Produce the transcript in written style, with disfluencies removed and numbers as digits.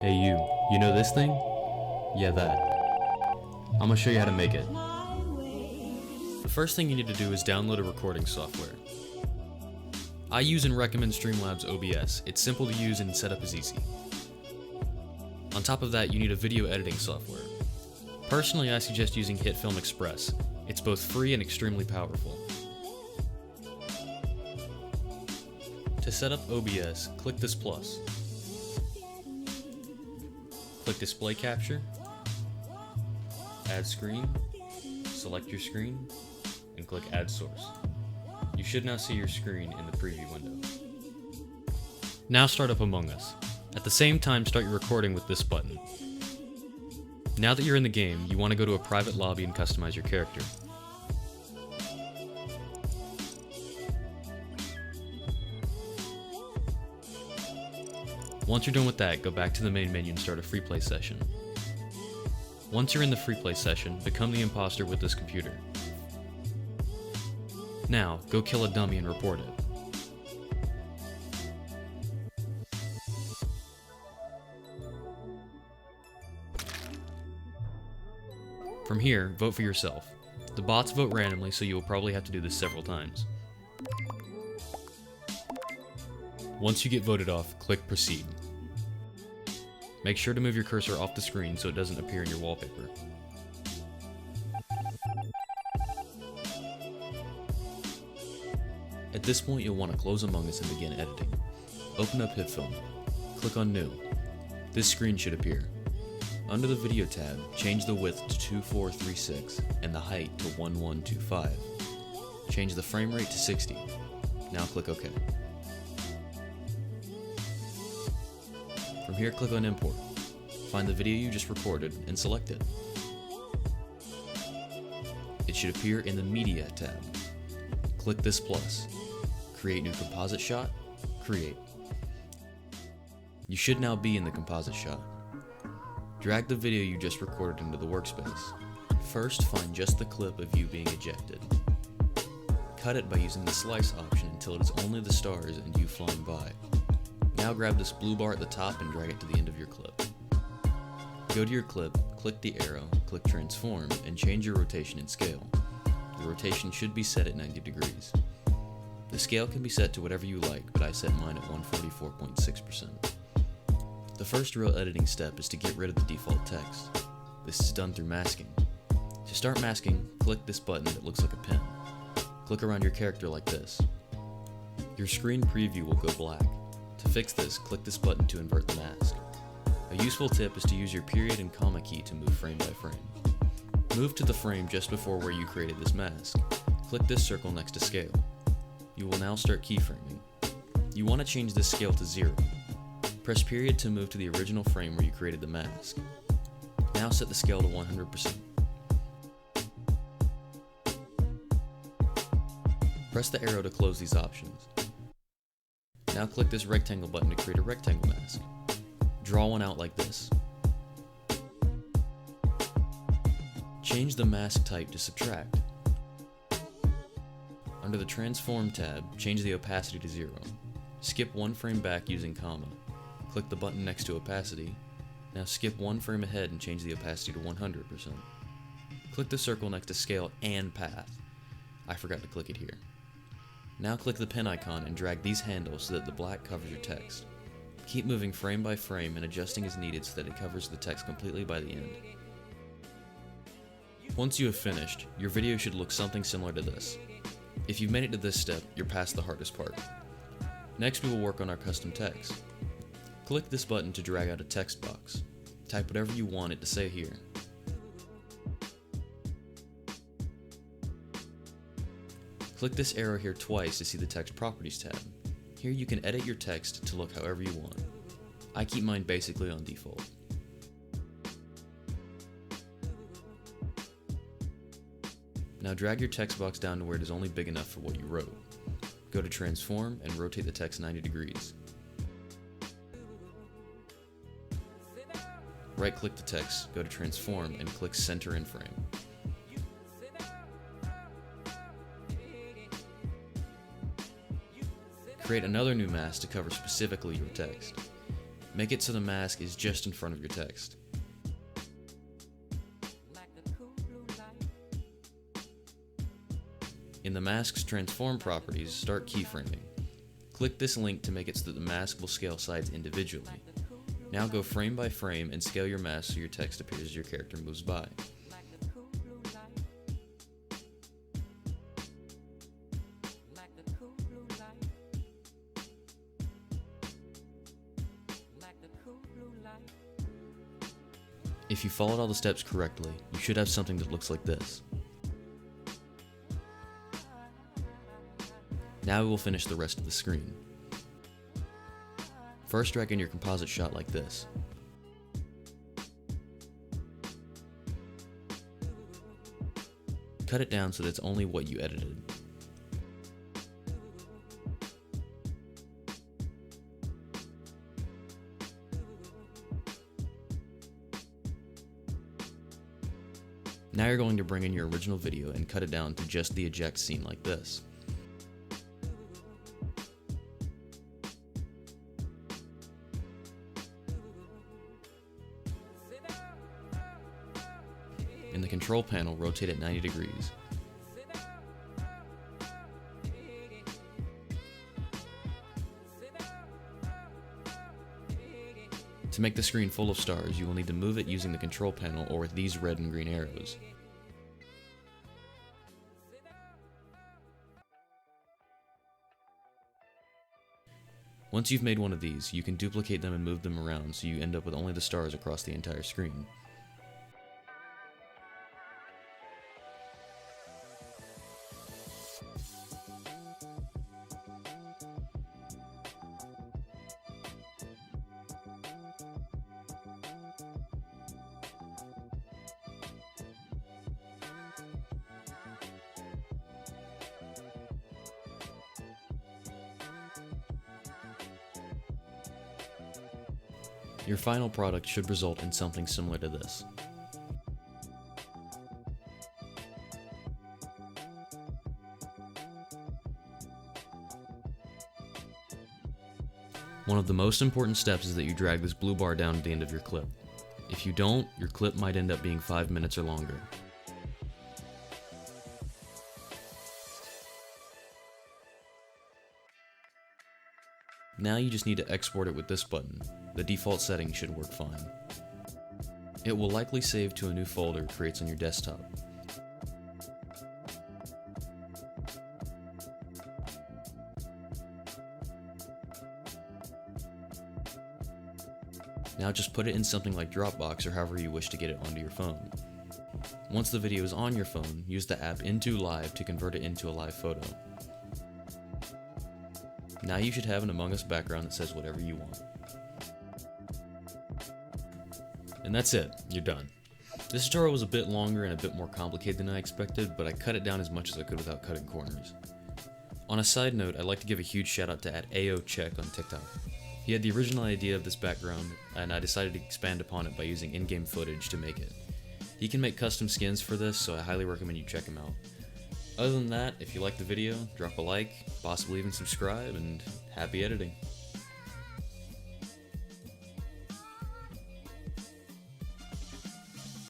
Hey you know this thing? Yeah, that. I'm gonna show you how to make it. The first thing you need to do is download a recording software. I use and recommend Streamlabs OBS. It's simple to use and setup is easy. On top of that, you need a video editing software. Personally, I suggest using HitFilm Express. It's both free and extremely powerful. To set up OBS, click this plus. Click Display Capture, Add Screen, select your screen, and click Add Source. You should now see your screen in the preview window. Now start up Among Us. At the same time, start your recording with this button. Now that you're in the game, you want to go to a private lobby and customize your character. Once you're done with that, go back to the main menu and start a free play session. Once you're in the free play session, become the imposter with this computer. Now, go kill a dummy and report it. From here, vote for yourself. The bots vote randomly, so you will probably have to do this several times. Once you get voted off, click Proceed. Make sure to move your cursor off the screen so it doesn't appear in your wallpaper. At this point, you'll want to close Among Us and begin editing. Open up HitFilm. Click on New. This screen should appear. Under the Video tab, change the width to 2436 and the height to 1125. Change the frame rate to 60. Now click OK. From here, click on Import. Find the video you just recorded and select it. It should appear in the Media tab. Click this plus. Create new composite shot. Create. You should now be in the composite shot. Drag the video you just recorded into the workspace. First, find just the clip of you being ejected. Cut it by using the slice option until it is only the stars and you flying by. Now grab this blue bar at the top and drag it to the end of your clip. Go to your clip, click the arrow, click Transform, and change your rotation and scale. The rotation should be set at 90 degrees. The scale can be set to whatever you like, but I set mine at 144.6%. The first real editing step is to get rid of the default text. This is done through masking. To start masking, click this button that looks like a pen. Click around your character like this. Your screen preview will go black. To fix this, click this button to invert the mask. A useful tip is to use your period and comma key to move frame by frame. Move to the frame just before where you created this mask. Click this circle next to scale. You will now start keyframing. You want to change this scale to 0. Press period to move to the original frame where you created the mask. Now set the scale to 100%. Press the arrow to close these options. Now click this rectangle button to create a rectangle mask. Draw one out like this. Change the mask type to subtract. Under the Transform tab, change the opacity to 0. Skip one frame back using comma. Click the button next to opacity. Now skip one frame ahead and change the opacity to 100%. Click the circle next to scale and path. I forgot to click it here. Now click the pen icon and drag these handles so that the black covers your text. Keep moving frame by frame and adjusting as needed so that it covers the text completely by the end. Once you have finished, your video should look something similar to this. If you've made it to this step, you're past the hardest part. Next, we will work on our custom text. Click this button to drag out a text box. Type whatever you want it to say here. Click this arrow here twice to see the Text Properties tab. Here you can edit your text to look however you want. I keep mine basically on default. Now drag your text box down to where it is only big enough for what you wrote. Go to Transform and rotate the text 90 degrees. Right-click the text, go to Transform, and click Center in Frame. Create another new mask to cover specifically your text. Make it so the mask is just in front of your text. In the mask's transform properties, start keyframing. Click this link to make it so that the mask will scale sides individually. Now go frame by frame and scale your mask so your text appears as your character moves by. If you followed all the steps correctly, you should have something that looks like this. Now we will finish the rest of the screen. First, drag in your composite shot like this. Cut it down so that it's only what you edited. Now you're going to bring in your original video and cut it down to just the eject scene like this. In the control panel, rotate it 90 degrees. To make the screen full of stars, you will need to move it using the control panel or with these red and green arrows. Once you've made one of these, you can duplicate them and move them around so you end up with only the stars across the entire screen. Your final product should result in something similar to this. One of the most important steps is that you drag this blue bar down to the end of your clip. If you don't, your clip might end up being 5 minutes or longer. Now you just need to export it with this button. The default setting should work fine. It will likely save to a new folder it creates on your desktop. Now just put it in something like Dropbox or however you wish to get it onto your phone. Once the video is on your phone, use the app Into Live to convert it into a live photo. Now you should have an Among Us background that says whatever you want. And that's it, you're done. This tutorial was a bit longer and a bit more complicated than I expected, but I cut it down as much as I could without cutting corners. On a side note, I'd like to give a huge shout out to @AOCheck on TikTok. He had the original idea of this background, and I decided to expand upon it by using in-game footage to make it. He can make custom skins for this, so I highly recommend you check him out. Other than that, if you liked the video, drop a like, possibly even subscribe, and happy editing.